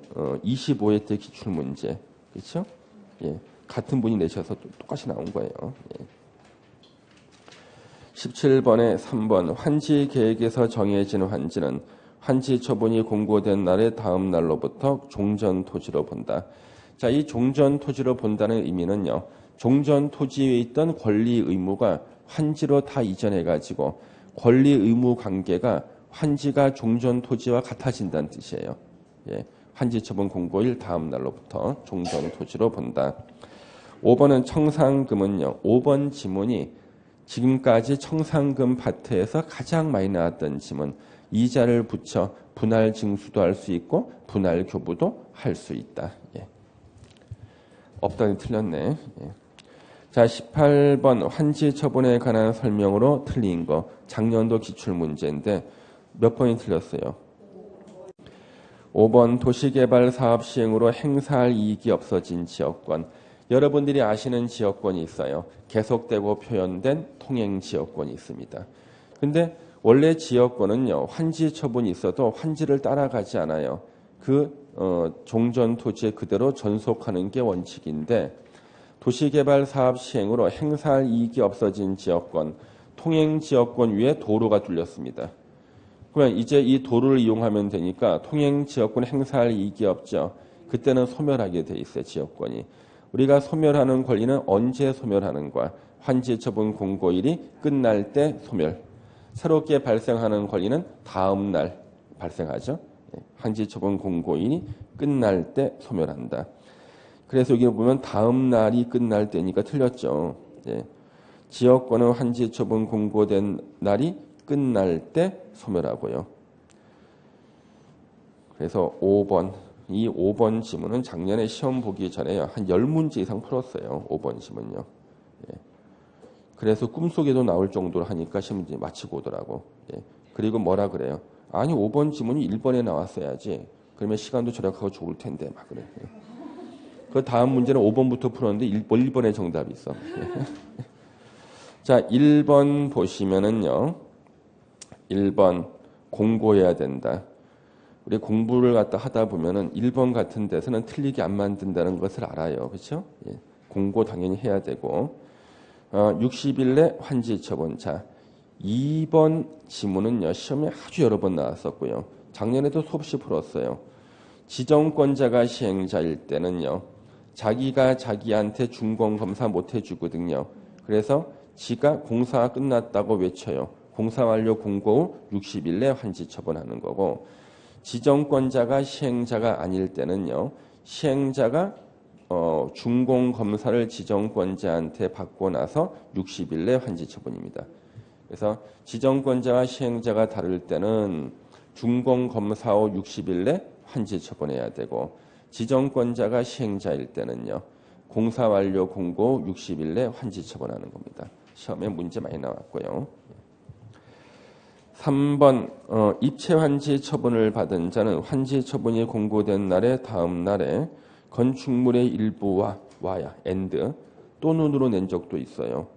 25회 때 기출문제. 그렇죠? 예. 같은 분이 내셔서 똑같이 나온 거예요. 예. 17번에 3번 환지 계획에서 정해진 환지는 환지 처분이 공고된 날의 다음 날로부터 종전 토지로 본다. 자, 이 종전 토지로 본다는 의미는요. 종전 토지에 있던 권리 의무가 환지로 다 이전해가지고 권리 의무 관계가 환지가 종전 토지와 같아진다는 뜻이에요. 예, 환지 처분 공고일 다음 날로부터 종전 토지로 본다. 5번은 청산금은요. 5번 지문이 지금까지 청산금 파트에서 가장 많이 나왔던 짐은 이자를 붙여 분할 징수도 할 수 있고 분할 교부도 할 수 있다. 예. 없다니 틀렸네. 예. 자, 18번 환지 처분에 관한 설명으로 틀린 거. 작년도 기출 문제인데 몇 번이 틀렸어요? 5번 도시개발 사업 시행으로 행사할 이익이 없어진 지역권. 여러분들이 아시는 지역권이 있어요. 계속되고 표현된 통행 지역권이 있습니다. 근데 원래 지역권은요, 환지 처분이 있어도 환지를 따라가지 않아요. 종전 토지에 그대로 전속하는 게 원칙인데, 도시개발 사업 시행으로 행사할 이익이 없어진 지역권, 통행 지역권 위에 도로가 뚫렸습니다. 그러면 이제 이 도로를 이용하면 되니까 통행 지역권 행사할 이익이 없죠. 그때는 소멸하게 돼 있어요, 지역권이. 우리가 소멸하는 권리는 언제 소멸하는 거야? 환지 처분 공고일이 끝날 때 소멸. 새롭게 발생하는 권리는 다음 날 발생하죠. 환지 처분 공고일이 끝날 때 소멸한다. 그래서 여기 보면 다음 날이 끝날 때니까 틀렸죠. 예. 지역권은 환지 처분 공고된 날이 끝날 때 소멸하고요. 그래서 5번. 이 5번 지문은 작년에 시험 보기 전에 한 10문제 이상 풀었어요. 5번 지문요. 예. 그래서 꿈속에도 나올 정도로 하니까 시험 문제 마치고 오더라고. 예. 그리고 뭐라 그래요? 아니 5번 지문이 1번에 나왔어야지. 그러면 시간도 절약하고 좋을 텐데 막 그래. 예. 그 다음 문제는 5번부터 풀었는데 1번에 정답이 있어. 예. 자, 1번 보시면은요. 1번 공고해야 된다. 우리 공부를 갖다 하다 보면은 1번 같은 데서는 틀리게 안 만든다는 것을 알아요. 그렇죠? 예. 공고 당연히 해야 되고 60일 내 환지 처분. 자, 2번 지문은요. 시험에 아주 여러 번 나왔었고요. 작년에도 수없이 풀었어요. 지정권자가 시행자일 때는요. 자기가 자기한테 준공검사 못 해주거든요. 그래서 지가 공사가 끝났다고 외쳐요. 공사 완료 공고 후 60일 내 환지 처분하는 거고, 지정권자가 시행자가 아닐 때는요. 시행자가 준공검사를 지정권자한테 받고 나서 60일 내 환지 처분입니다. 그래서 지정권자와 시행자가 다를 때는 준공검사 후 60일 내 환지 처분해야 되고, 지정권자가 시행자일 때는요. 공사 완료 공고 후 60일 내 환지 처분하는 겁니다. 시험에 문제 많이 나왔고요. 3번 입체 환지 처분을 받은 자는 환지 처분이 공고된 날의 다음 날에 건축물의 일부와 와야 and 또는으로 낸 적도 있어요.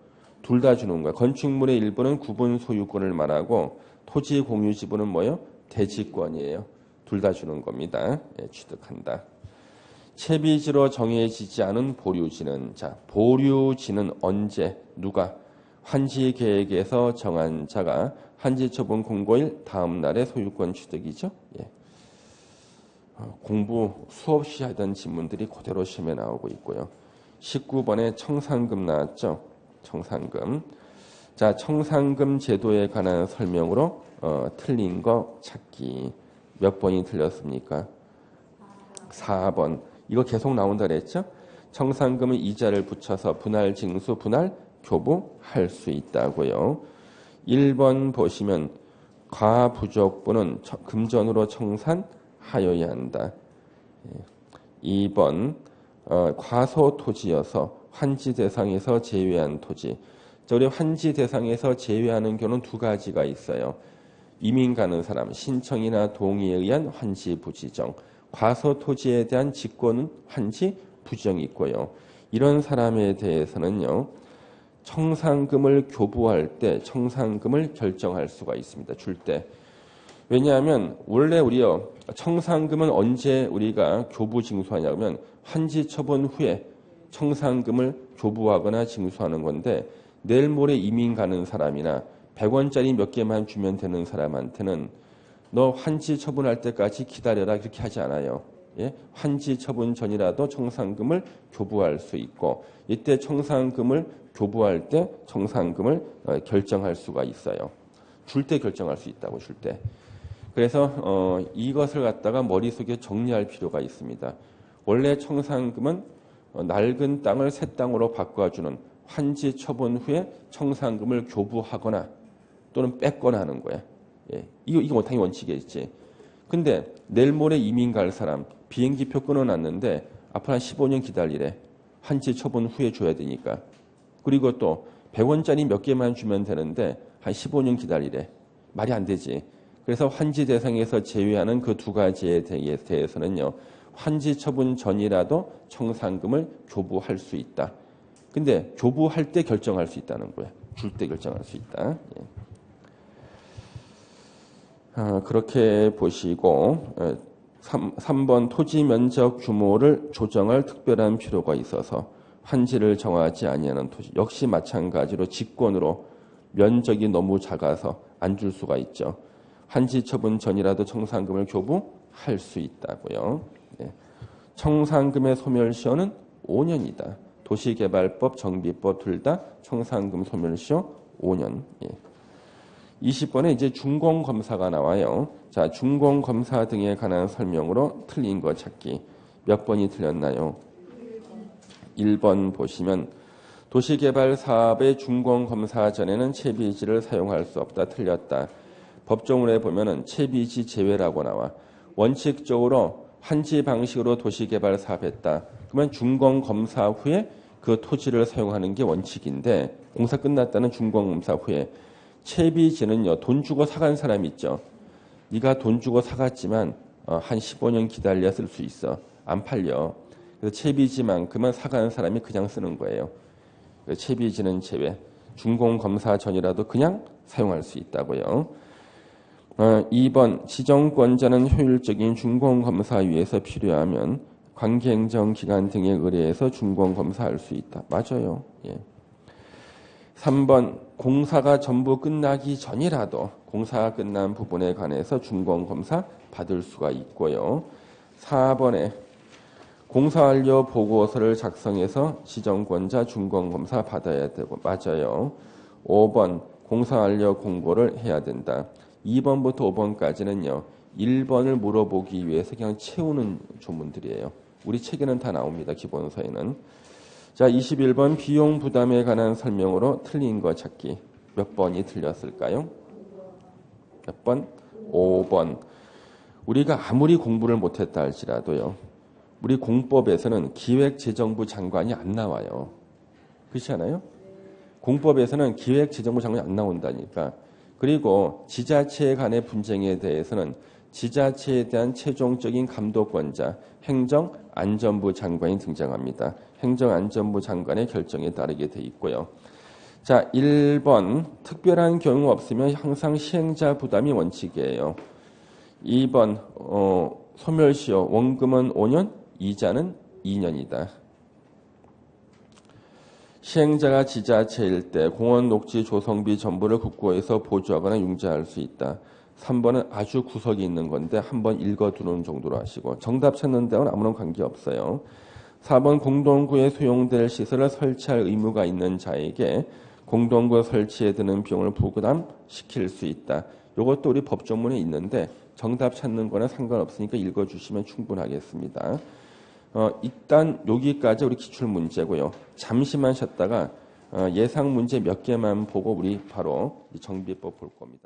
둘 다 주는 거야. 건축물의 일부는 구분 소유권을 말하고 토지 공유 지분은 뭐예요? 대지권이에요. 둘 다 주는 겁니다. 예, 취득한다. 채비지로 정해지지 않은 보류지는, 자, 보류지는 언제 누가 환지 계획에서 정한 자가 환지 처분 공고일 다음 날의 소유권 취득이죠. 예. 공부 수없이 하던 지문들이 그대로 시험에 나오고 있고요. 19번에 청산금 나왔죠. 청산금. 자, 청산금 제도에 관한 설명으로 틀린 거 찾기. 몇 번이 틀렸습니까? 4번. 이거 계속 나온다 그랬죠? 청산금은 이자를 붙여서 분할 징수, 분할 교부할 수 있다고요. 1번 보시면 과부족부는 금전으로 청산하여야 한다. 2번 과소 토지여서 환지 대상에서 제외한 토지. 우리 환지 대상에서 제외하는 경우는 두 가지가 있어요. 이민 가는 사람, 신청이나 동의에 의한 환지 부지정. 과소 토지에 대한 직권은 환지 부정이 있고요. 이런 사람에 대해서는요. 청산금을 교부할 때 청산금을 결정할 수가 있습니다. 줄 때. 왜냐하면 원래 우리요. 청산금은 언제 우리가 교부 징수하냐면 환지 처분 후에 청산금을 교부하거나 징수하는 건데, 내일 모레 이민 가는 사람이나 100원짜리 몇 개만 주면 되는 사람한테는 너 환지 처분할 때까지 기다려라 그렇게 하지 않아요. 예? 환지 처분 전이라도 청산금을 교부할 수 있고, 이때 청산금을 교부할 때 청산금을 결정할 수가 있어요. 줄 때 결정할 수 있다고, 줄 때. 그래서 이것을 갖다가 머릿속에 정리할 필요가 있습니다. 원래 청산금은 낡은 땅을 새 땅으로 바꿔주는 환지 처분 후에 청산금을 교부하거나 또는 뺏거나 하는 거야. 예. 이거 당연히 원칙이겠지. 근데 내일 모레 이민 갈 사람 비행기표 끊어놨는데 앞으로 한 15년 기다리래. 환지 처분 후에 줘야 되니까. 그리고 또 100원짜리 몇 개만 주면 되는데 한 15년 기다리래. 말이 안 되지. 그래서 환지 대상에서 제외하는 그 두 가지에 대해서는요. 환지 처분 전이라도 청산금을 교부할 수 있다. 근데 교부할 때 결정할 수 있다는 거야. 줄 때 결정할 수 있다. 예. 그렇게 보시고 3번 토지 면적 규모를 조정할 특별한 필요가 있어서 환지를 정하지 아니하는 토지 역시 마찬가지로 직권으로 면적이 너무 작아서 안 줄 수가 있죠. 환지 처분 전이라도 청산금을 교부할 수 있다고요. 네. 청산금의 소멸시효는 5년이다. 도시개발법, 정비법 둘 다 청산금 소멸시효 5년. 예. 20번에 이제 준공검사가 나와요. 자, 준공검사 등에 관한 설명으로 틀린 거 찾기. 몇 번이 틀렸나요? 1번 보시면 도시개발 사업의 준공검사 전에는 채비지를 사용할 수 없다. 틀렸다. 법조문에 보면은 채비지 제외라고 나와. 원칙적으로 환지 방식으로 도시개발 사업했다. 그러면 준공검사 후에 그 토지를 사용하는 게 원칙인데 공사 끝났다는 준공검사 후에 채비지는요. 돈 주고 사간 사람 있죠. 네가 돈 주고 사갔지만 한 15년 기다려 쓸 수 있어. 안 팔려. 그래서 채비지만큼은 사가는 사람이 그냥 쓰는 거예요. 채비지는 제외. 준공검사 전이라도 그냥 사용할 수 있다고요. 2번 지정권자는 효율적인 준공검사 위해서 필요하면 관계행정기관 등에 의뢰해서 준공검사할 수 있다. 맞아요. 예. 3번 공사가 전부 끝나기 전이라도 공사가 끝난 부분에 관해서 준공검사 받을 수가 있고요. 4번에 공사완료 보고서를 작성해서 지정권자 준공검사 받아야 되고 맞아요. 5번 공사완료 공고를 해야 된다. 2번부터 5번까지는요. 1번을 물어보기 위해서 그냥 채우는 조문들이에요. 우리 책에는 다 나옵니다. 기본서에는. 자, 21번 비용 부담에 관한 설명으로 틀린 거 찾기. 몇 번이 틀렸을까요? 몇 번? 5번. 우리가 아무리 공부를 못했다 할지라도요. 우리 공법에서는 기획재정부 장관이 안 나와요. 그렇지 않아요? 공법에서는 기획재정부 장관이 안 나온다니까. 그리고 지자체 간의 분쟁에 대해서는 지자체에 대한 최종적인 감독권자 행정안전부 장관이 등장합니다. 행정안전부 장관의 결정에 따르게 돼 있고요. 자, 1번 특별한 경우 없으면 항상 시행자 부담이 원칙이에요. 2번 소멸시효 원금은 5년, 이자는 2년이다. 시행자가 지자체일 때 공원 녹지 조성비 전부를 국고에서 보조하거나 융자할 수 있다. 3번은 아주 구석이 있는 건데 한번 읽어두는 정도로 하시고 정답 찾는 데는 아무런 관계없어요. 4번 공동구에 소용될 시설을 설치할 의무가 있는 자에게 공동구 설치에 드는 비용을 부담시킬 수 있다. 이것도 우리 법조문에 있는데 정답 찾는 거는 상관없으니까 읽어주시면 충분하겠습니다. 일단 여기까지 우리 기출문제고요. 잠시만 쉬었다가 예상 문제 몇 개만 보고 우리 바로 정비법 볼 겁니다.